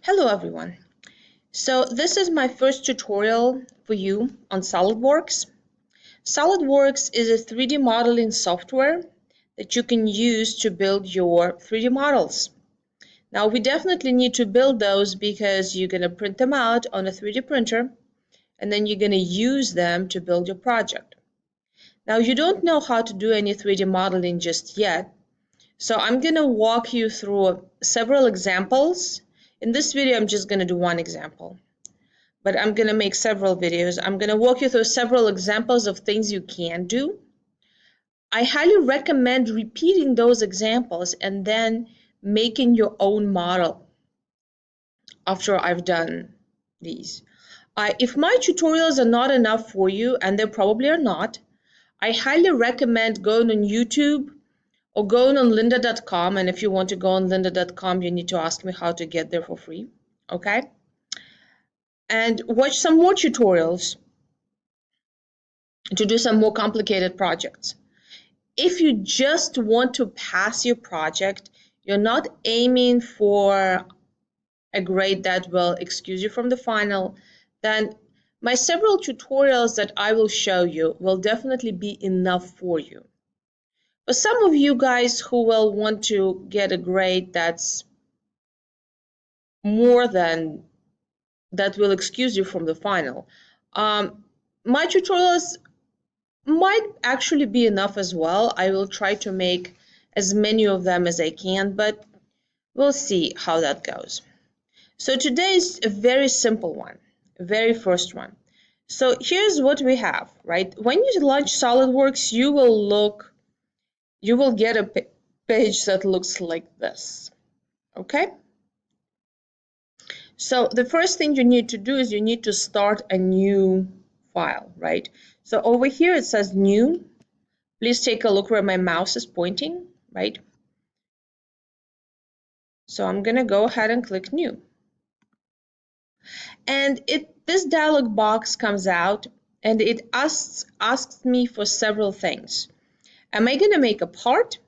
Hello everyone. So this is my first tutorial for you on SolidWorks. SolidWorks is a 3D modeling software that you can use to build your 3D models. Now we definitely need to build those because you're going to print them out on a 3D printer and then you're going to use them to build your project. Now you don't know how to do any 3D modeling just yet, so I'm going to walk you through several examples. In this video, I'm just going to do one example, but I'm going to make several videos. I'm going to walk you through several examples of things you can do. I highly recommend repeating those examples and then making your own model after I've done these. If my tutorials are not enough for you, and they probably are not, I highly recommend going on YouTube or going on lynda.com, and if you want to go on lynda.com, you need to ask me how to get there for free, okay? And watch some more tutorials to do some more complicated projects. If you just want to pass your project, you're not aiming for a grade that will excuse you from the final, then my several tutorials that I will show you will definitely be enough for you. For some of you guys who will want to get a grade that's more than that will excuse you from the final, my tutorials might actually be enough as well. I will try to make as many of them as I can, but we'll see how that goes. So today is a very simple one, very first one. So here's what we have, right? When you launch SolidWorks, you will get a page that looks like this, okay? So the first thing you need to do is you need to start a new file, right? So over here it says new. Please take a look where my mouse is pointing, right? So I'm going to go ahead and click new. And this dialog box comes out and it asks me for several things. Am I going to make a part?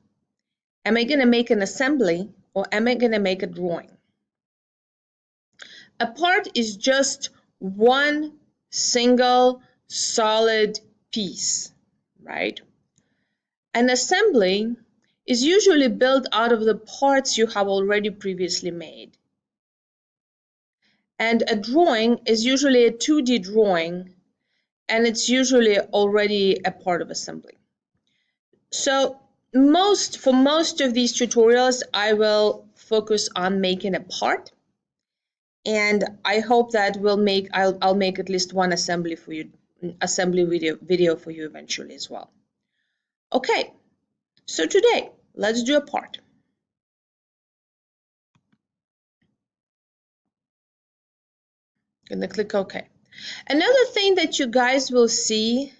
Am I going to make an assembly? Or am I going to make a drawing? A part is just one single solid piece, right? An assembly is usually built out of the parts you have already previously made. And a drawing is usually a 2D drawing, and it's usually already a part of assembly. So for most of these tutorials, I will focus on making a part. And I hope that I'll make at least one assembly for you, assembly video for you eventually as well. Okay, so today let's do a part. I'm gonna click OK. Another thing that you guys will see,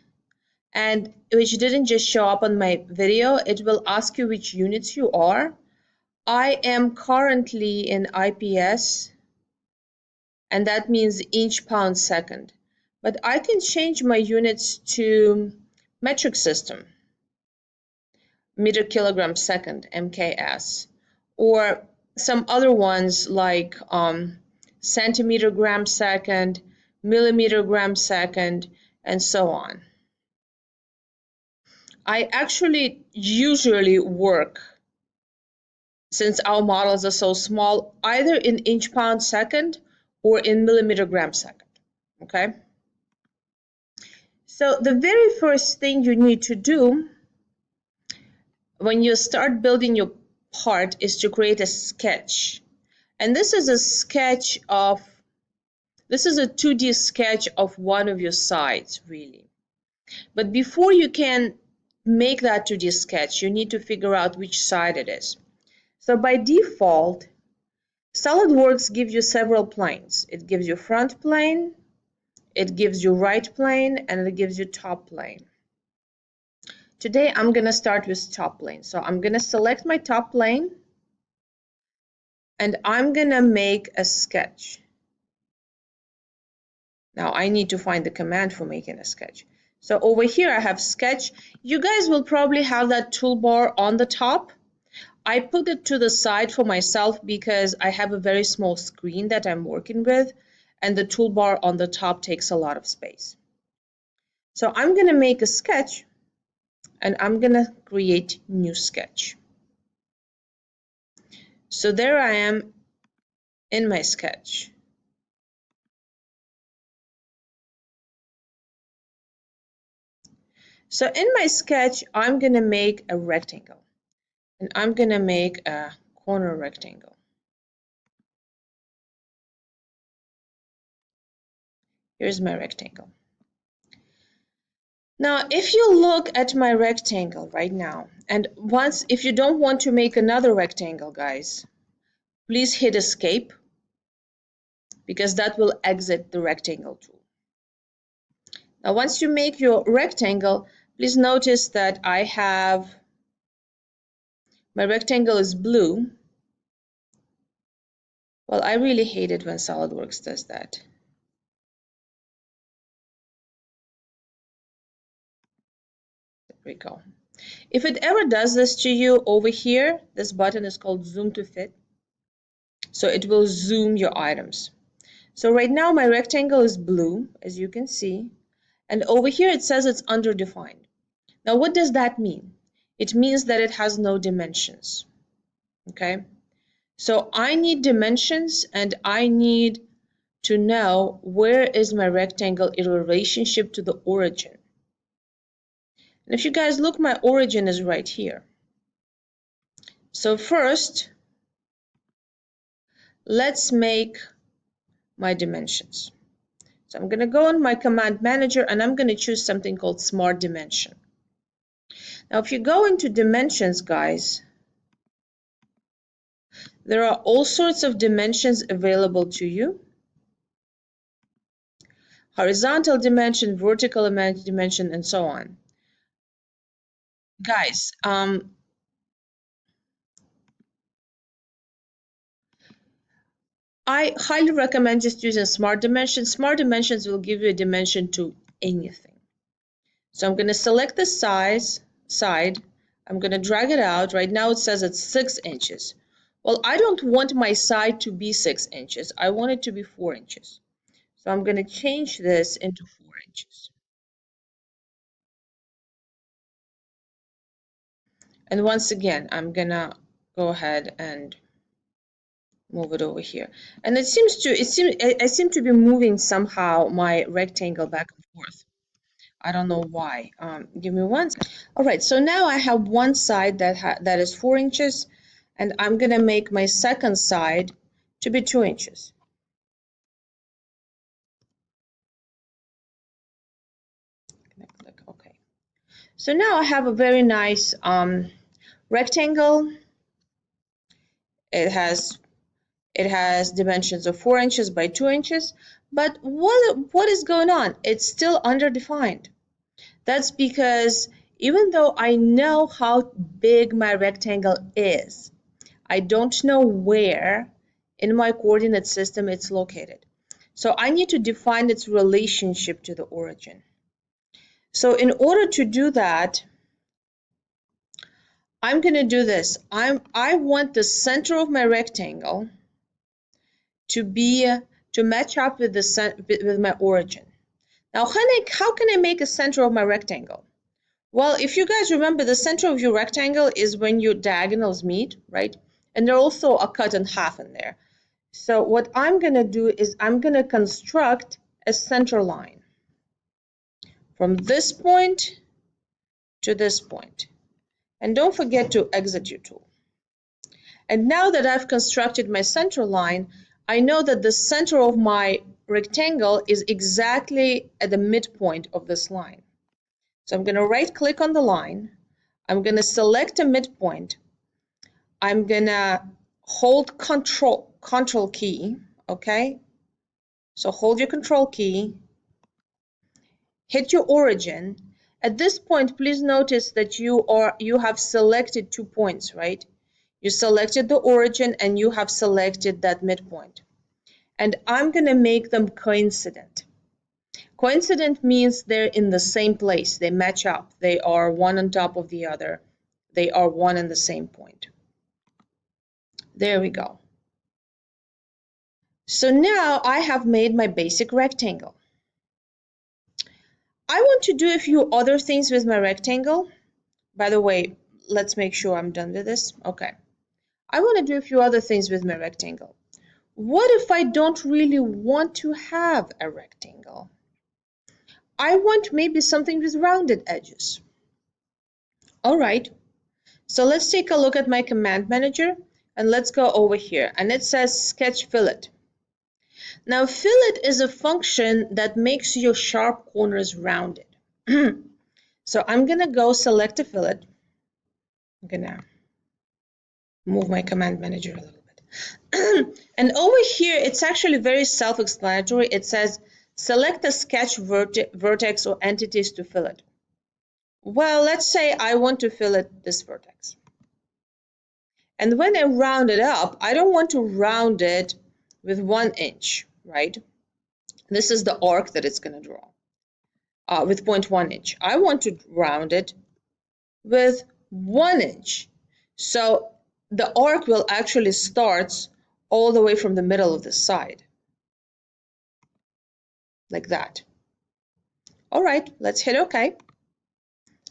and which didn't just show up on my video, it will ask you which units you are. I am currently in IPS, and that means inch, pound, second. But I can change my units to metric system, meter, kilogram, second, MKS, or some other ones like centimeter, gram, second, millimeter, gram, second, and so on. I actually usually work, since our models are so small, either in inch, pound, second, or in millimeter, gram, second, okay? So the very first thing you need to do when you start building your part is to create a sketch. And this is a 2D sketch of one of your sides, really. But before you can make that 2D sketch, you need to figure out which side it is. So by default, SolidWorks gives you several planes. It gives you front plane, it gives you right plane, and it gives you top plane. Today I'm going to start with top plane. So I'm going to select my top plane and I'm going to make a sketch. Now I need to find the command for making a sketch. So over here I have sketch. You guys will probably have that toolbar on the top. I put it to the side for myself because I have a very small screen that I'm working with, and the toolbar on the top takes a lot of space. So I'm going to make a sketch, and I'm going to create new sketch. So there I am in my sketch. So in my sketch, I'm going to make a rectangle, and I'm going to make a corner rectangle. Here's my rectangle. Now, if you look at my rectangle right now, and if you don't want to make another rectangle, guys, please hit escape, because that will exit the rectangle tool. Now, once you make your rectangle, please notice that my rectangle is blue. Well, I really hate it when SolidWorks does that. There we go. If it ever does this to you over here, this button is called Zoom to Fit. So it will zoom your items. So right now my rectangle is blue, as you can see, and over here it says it's underdefined. Now what does that mean? It means that it has no dimensions. Okay, so I need dimensions, and I need to know where is my rectangle in relationship to the origin. And if you guys look, my origin is right here. So first, let's make my dimensions. So I'm going to go on my command manager, and I'm going to choose something called Smart Dimension. Now, if you go into dimensions, guys, there are all sorts of dimensions available to you. Horizontal dimension, vertical dimension, and so on. Guys, I highly recommend just using Smart Dimensions. Smart Dimensions will give you a dimension to anything. So I'm going to select the side. I'm going to drag it out. Right now it says it's 6 inches. Well, I don't want my side to be 6 inches. I want it to be 4 inches. So I'm going to change this into 4 inches. And once again, I'm going to go ahead and move it over here. And I seem to be moving somehow my rectangle back and forth. I don't know why. Give me one second. All right, so now I have one side that is 4 inches, and I'm going to make my second side to be 2 inches. Click OK. So now I have a very nice rectangle. It has dimensions of 4 inches by 2 inches, but what is going on? It's still underdefined. That's because even though I know how big my rectangle is, I don't know where in my coordinate system it's located. So I need to define its relationship to the origin. So in order to do that, I'm going to do this. I want the center of my rectangle to match up with my origin. Now, how can I make a center of my rectangle? Well, if you guys remember, the center of your rectangle is when your diagonals meet, right? And there also are cut in half in there. So what I'm going to do is I'm going to construct a center line from this point to this point. And don't forget to exit your tool. And now that I've constructed my center line, I know that the center of my rectangle is exactly at the midpoint of this line. So I'm going to right click on the line. I'm going to select a midpoint. I'm going to hold control key, okay? So hold your control key, hit your origin. At this point, please notice that you have selected 2 points, right? You selected the origin and you have selected that midpoint. And I'm going to make them coincident. Coincident means they're in the same place. They match up. They are one on top of the other. They are one and the same point. There we go. So now I have made my basic rectangle. I want to do a few other things with my rectangle. By the way, let's make sure I'm done with this. Okay. I want to do a few other things with my rectangle. What if I don't really want to have a rectangle? I want maybe something with rounded edges. All right. So let's take a look at my command manager and let's go over here. And it says sketch fillet. Now, fillet is a function that makes your sharp corners rounded. So I'm going to go select a fillet. I'm going to move my command manager a little bit. And over here, it's actually very self-explanatory. It says select a sketch vertex or entities to fillet. Well, let's say I want to fillet this vertex. And when I round it up, I don't want to round it with 1 inch, right? This is the arc that it's going to draw with 0.1 inch. I want to round it with 1 inch. So the arc will actually start all the way from the middle of the side, like that. All right, let's hit OK.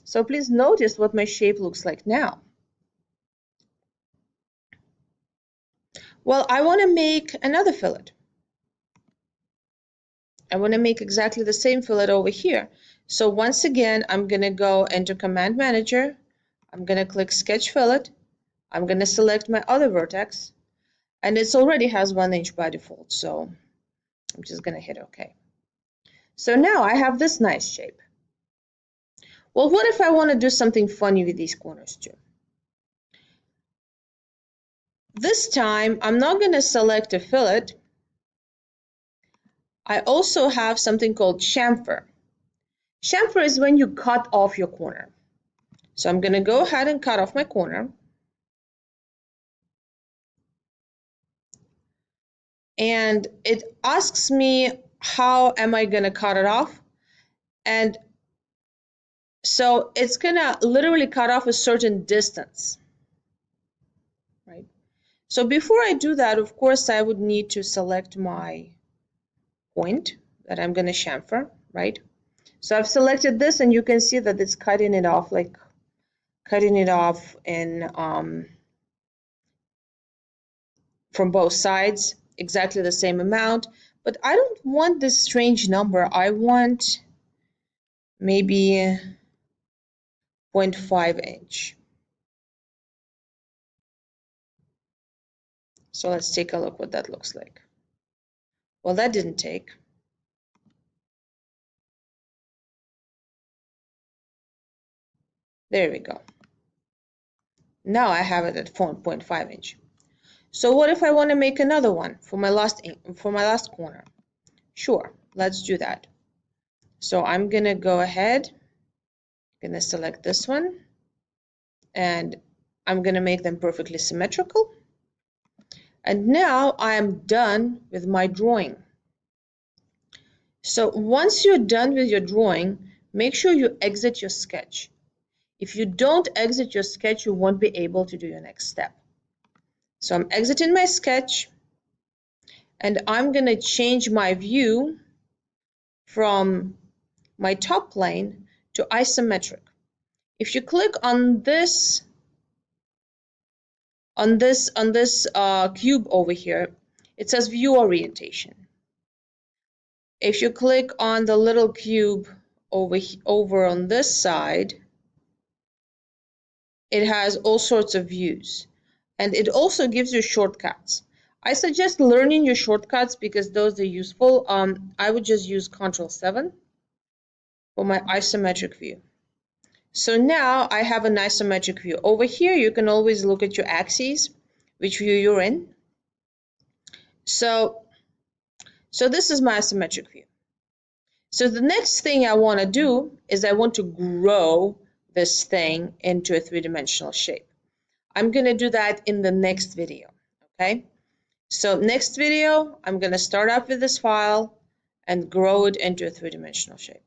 So please notice what my shape looks like now. Well, I want to make another fillet. I want to make exactly the same fillet over here. So once again, I'm going to go into Command Manager. I'm going to click Sketch Fillet. I'm going to select my other vertex. And it already has 1 inch by default, so I'm just going to hit OK. So now I have this nice shape. Well, what if I want to do something funny with these corners too? This time, I'm not going to select a fillet. I also have something called chamfer. Chamfer is when you cut off your corner. So I'm going to go ahead and cut off my corner. And it asks me, how am I going to cut it off? And so it's going to literally cut off a certain distance, right? So before I do that, of course, I would need to select my point that I'm going to chamfer, right? So I've selected this, and you can see that it's cutting it off, like cutting it off in from both sides, exactly the same amount. But I don't want this strange number. I want maybe 0.5 inch. So let's take a look what that looks like. Well, that didn't take. There we go. Now I have it at 4.5 inch. So what if I want to make another one for my last corner? Sure, let's do that. So I'm gonna go ahead, gonna select this one, and I'm gonna make them perfectly symmetrical. And now I am done with my drawing. So once you're done with your drawing, make sure you exit your sketch. If you don't exit your sketch, you won't be able to do your next step. So I'm exiting my sketch, and I'm going to change my view from my top plane to isometric. If you click on this cube over here, it says view orientation. If you click on the little cube over on this side, it has all sorts of views, and it also gives you shortcuts. I suggest learning your shortcuts because those are useful. I would just use Ctrl+7 for my isometric view. So now I have an isometric view. Over here, you can always look at your axes, which view you're in. So this is my isometric view. So the next thing I want to do is I want to grow this thing into a three-dimensional shape. I'm going to do that in the next video, okay? So next video, I'm going to start up with this file and grow it into a three-dimensional shape.